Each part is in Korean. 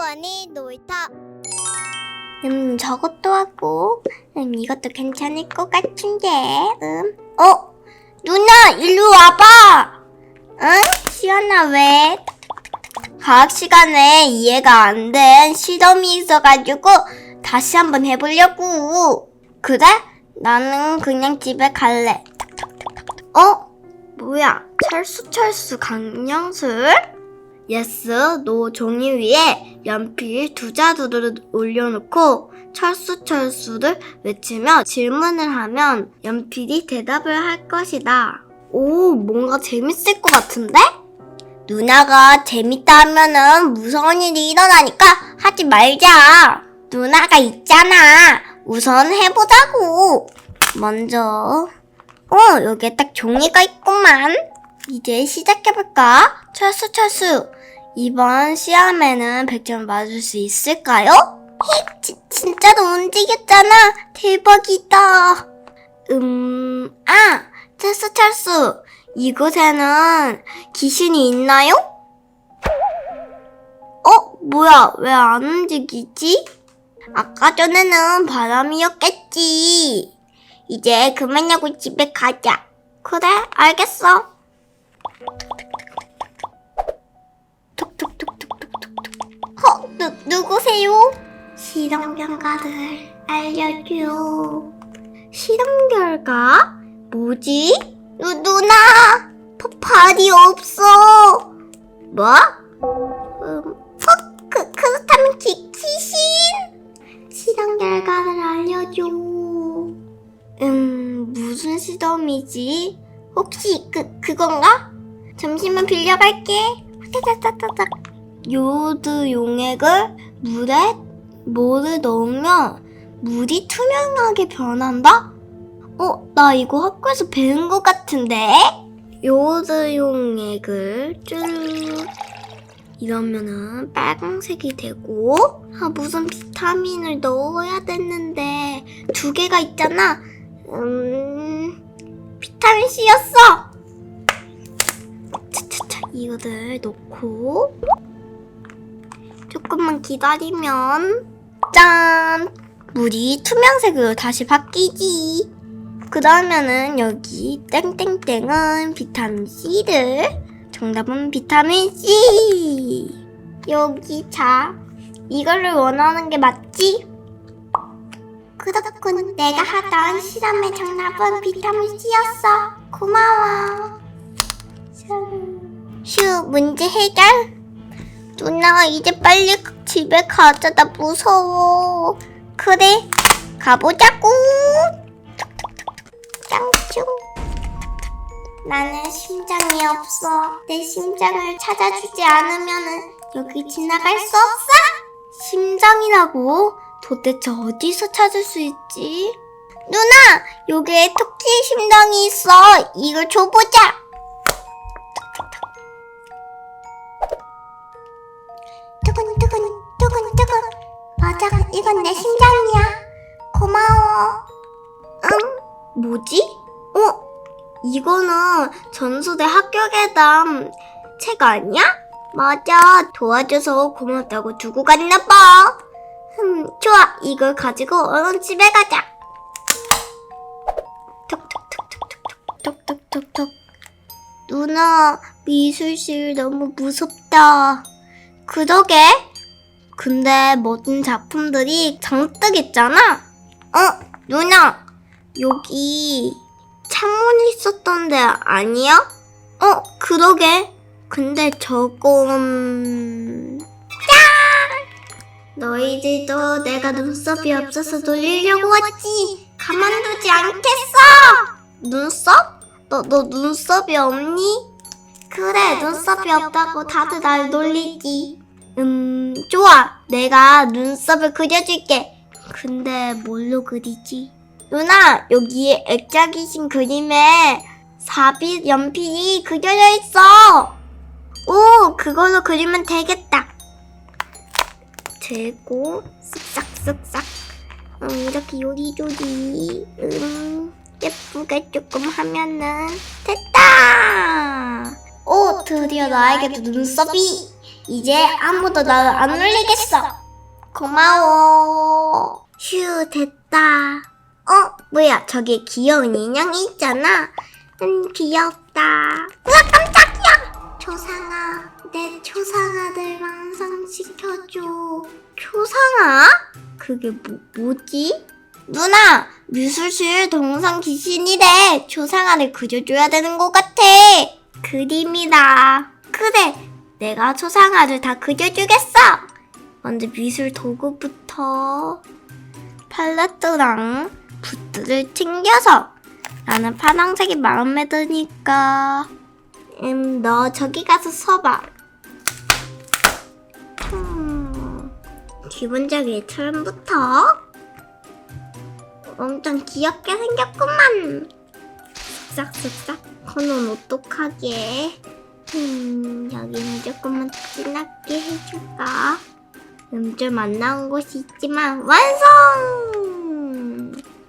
수원이 놀터. 저것도 하고, 이것도 괜찮을 것 같은데, 누나, 일로 와봐! 응? 시연아, 왜? 과학 시간에 이해가 안 된 시험이 있어가지고, 다시 한번 해보려고. 그래? 나는 그냥 집에 갈래. 뭐야? 철수 강령술? 예스, 너 종이 위에 연필 두 자루를 올려놓고 철수를 외치며 질문을 하면 연필이 대답을 할 것이다. 오, 뭔가 재밌을 것 같은데? 누나가 재밌다 하면은 무서운 일이 일어나니까 하지 말자. 누나가 있잖아. 우선 해보자고. 먼저 여기에 딱 종이가 있구만. 이제 시작해볼까? 철수. 이번 시험에는 100점 맞을 수 있을까요? 진짜로 움직였잖아. 대박이다. 철수. 이곳에는 귀신이 있나요? 뭐야? 왜 안 움직이지? 아까 전에는 바람이었겠지. 이제 그만하고 집에 가자. 그래, 알겠어. 누구세요? 실험 결과를 알려줘. 실험 결과? 뭐지? 누나! 발이 없어. 뭐? 그렇다면 귀신? 실험 결과를 알려줘. 무슨 시험이지? 혹시 그건가? 잠시만 빌려갈게. 따다다다닥. 요드 용액을 물에 뭐를 넣으면 물이 투명하게 변한다? 나 이거 학교에서 배운 것 같은데? 요드 용액을 쭉 이러면은 빨강색이 되고 무슨 비타민을 넣어야 됐는데 두 개가 있잖아. 비타민 C였어. 이거를 넣고 조금만 기다리면 짠! 물이 투명색으로 다시 바뀌지. 그러면은 여기 땡땡땡은 비타민 C를, 정답은 비타민 C. 여기 자, 이거를 원하는 게 맞지? 그렇군. 내가 하던 실험의 정답은 비타민 C였어. 고마워. 휴, 문제 해결? 누나, 이제 빨리 집에 가자. 나 무서워. 그래, 가보자고. 짱충. 나는 심장이 없어. 내 심장을 찾아주지 않으면은 여기 지나갈 수 없어? 심장이라고? 도대체 어디서 찾을 수 있지? 누나! 여기에 토끼의 심장이 있어. 이걸 줘보자. 두근두근. 맞아, 이건 내 심장이야. 고마워. 뭐지? 이거는 전소대 학교괴담 책 아니야? 맞아, 도와줘서 고맙다고 두고 갔나봐. 좋아, 이걸 가지고 얼른 집에 가자. 톡톡톡톡톡톡톡톡톡. 누나, 미술실 너무 무섭다. 그러게. 근데 모든 작품들이 잔뜩 있잖아. 누나, 여기 창문이 있었던데 아니야? 그러게. 근데 저건... 너희들도 내가 눈썹이 없어서 놀리려고 왔지. 가만두지 않겠어. 눈썹? 너 눈썹이 없니? 그래, 눈썹이 없다고 다들 날 놀리지. 좋아. 내가 눈썹을 그려줄게. 근데 뭘로 그리지? 누나, 여기 액자 귀신 그림에 삽입 연필이 그려져 있어. 오, 그걸로 그리면 되겠다. 들고 쓱싹 이렇게 요리조리 예쁘게 조금 하면은 됐다. 오, 드디어 나에게도 눈썹이. 이제 아무도 나를 안 울리겠어. 고마워. 휴, 됐다. 뭐야, 저기 귀여운 인형이 있잖아. 귀엽다. 으아, 깜짝이야. 초상아, 내 초상아들 완성시켜줘. 초상아? 그게 뭐지? 누나, 미술실 동상 귀신이래. 초상아를 그려줘야 되는 것 같아. 그림이다. 그래, 내가 초상아를 다 그려주겠어. 먼저 미술 도구부터 팔레트랑 붓들을 챙겨서 나는 파란색이 마음에 드니까 너 저기 가서 서봐. 기본적인 틀부터 엄청 귀엽게 생겼구만. 쓱싹쓱싹 코는 어떡하게. 여기는 조금만 진하게 해줄까. 좀 안 나온 곳이 있지만 완성!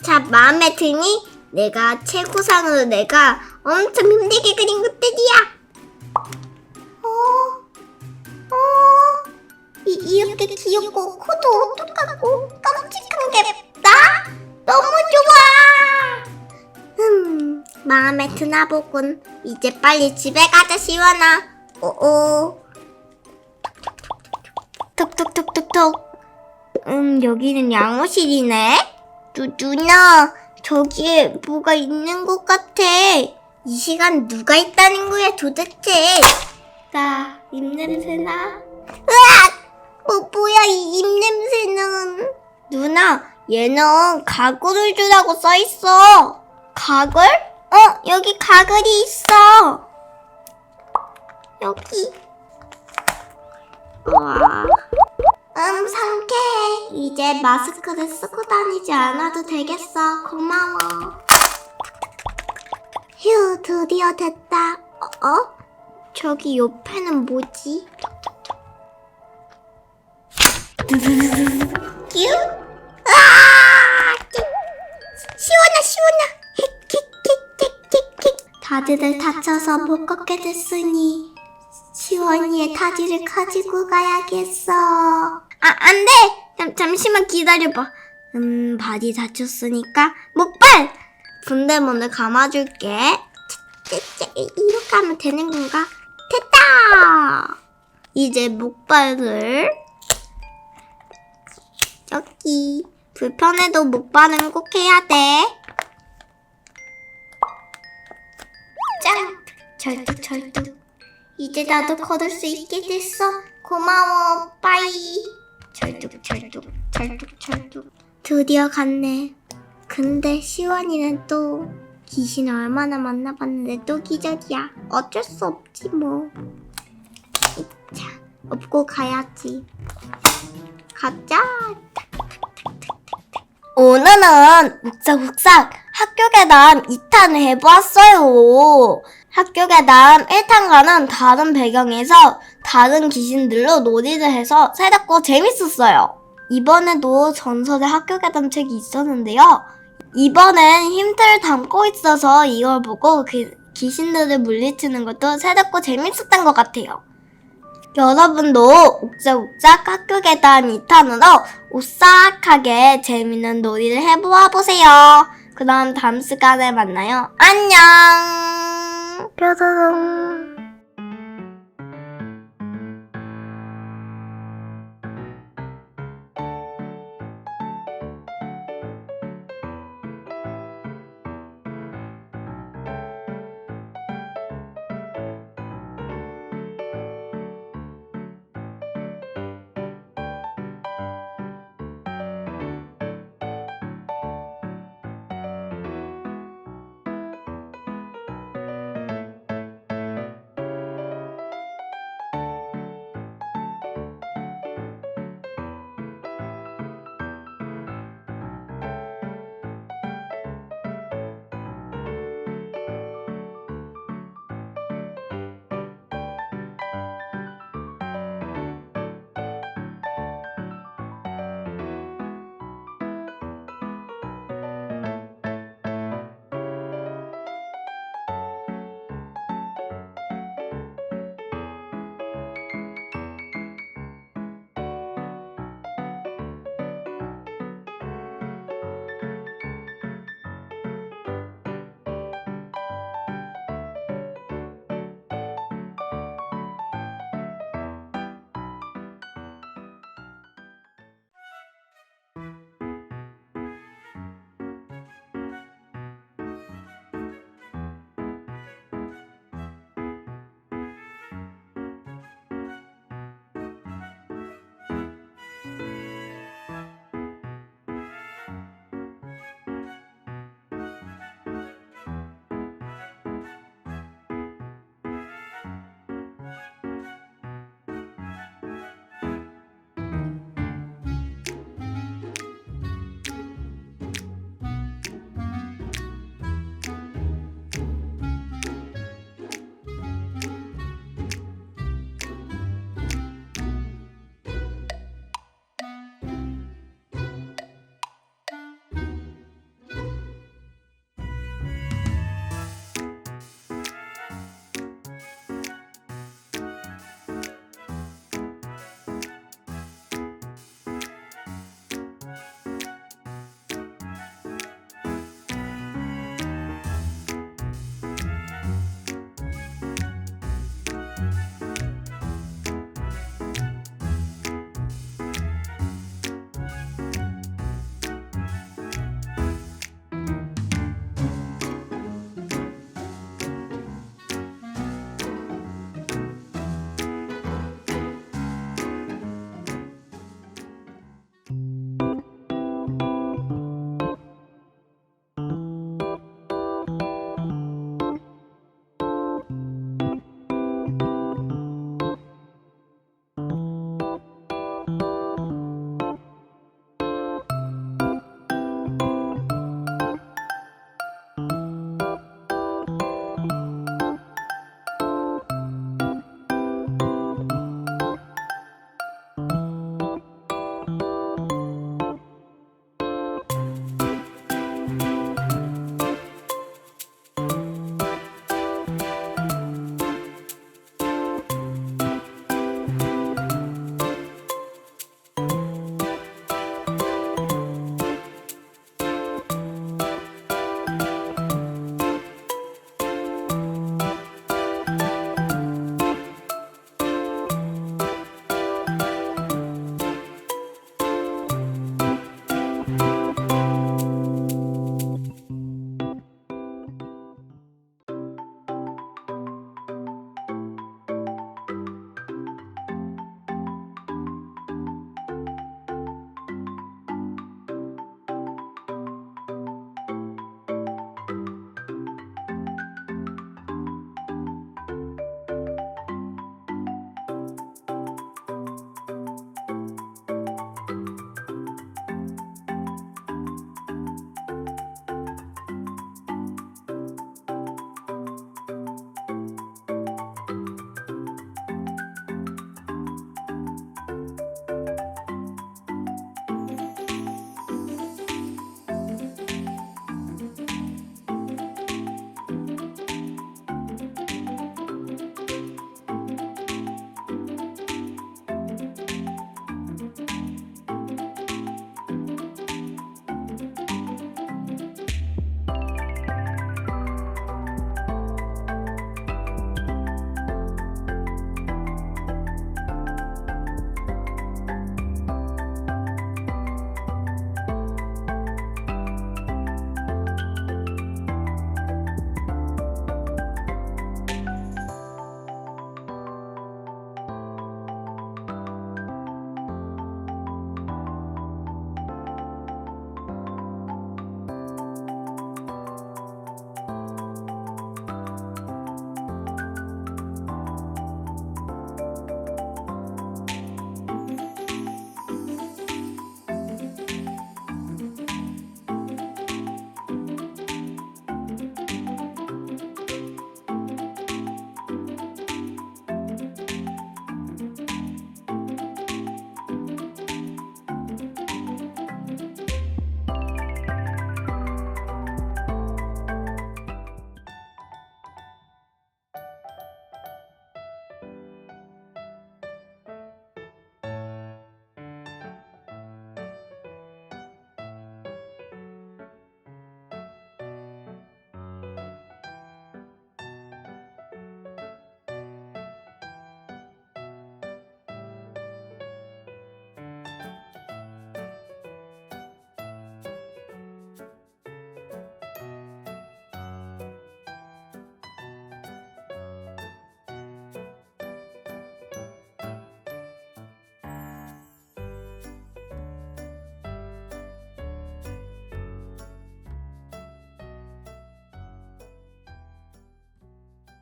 자, 마음에 드니? 내가 최고상으로 내가 엄청 힘들게 그린 것들이야. 이렇게 귀엽고 코도 어떡하고 깜찍한 게 나? 너무 좋아! 마음에 드나 보군. 이제 빨리 집에 가자, 시원아. 톡톡톡톡톡. 여기는 양호실이네. 누나, 저기에 뭐가 있는 것 같아. 이 시간 누가 있다는 거야, 도대체? 나 입냄새나? 으악! 뭐야, 이 입냄새는? 누나, 얘는 가글을 주라고 써있어. 가글? 여기 가글이 있어. 여기. 와. 상쾌해. 이제 마스크를 쓰고 다니지 않아도 되겠어. 고마워. 휴, 드디어 됐다. 저기 옆에는 뭐지? 뀨? 시원하. 다들 다쳐서 못 걷게 됐으니 시원이의 타지를 가지고 가야겠어. 안 돼! 잠시만 기다려봐. 바디 다쳤으니까 목발! 분대문을 감아줄게. 이렇게 하면 되는 건가? 됐다! 이제 목발을 여기. 불편해도 목발은 꼭 해야 돼. 짠! 절뚝. 이제 나도 걸을 수 있게 됐어. 고마워. 빠이. 절뚝. 드디어 갔네. 근데 시원이는 또 귀신을 얼마나 만나봤는데 또 기절이야. 어쩔 수 없지 뭐. 자, 업고 가야지. 가자. 오늘은 욱싹욱싹 학교 계단 2탄을 해보았어요. 학교 계단 1탄과는 다른 배경에서 다른 귀신들로 놀이를 해서 새롭고 재밌었어요. 이번에도 전설의 학교 계단 책이 있었는데요. 이번엔 힌트를 담고 있어서 이걸 보고 귀신들을 물리치는 것도 새롭고 재밌었던 것 같아요. 여러분도 옥짝옥짝 학교 계단 2탄으로 오싹하게 재밌는 놀이를 해보아보세요. 그럼 다음 시간에 만나요. 안녕! 뾰로롱.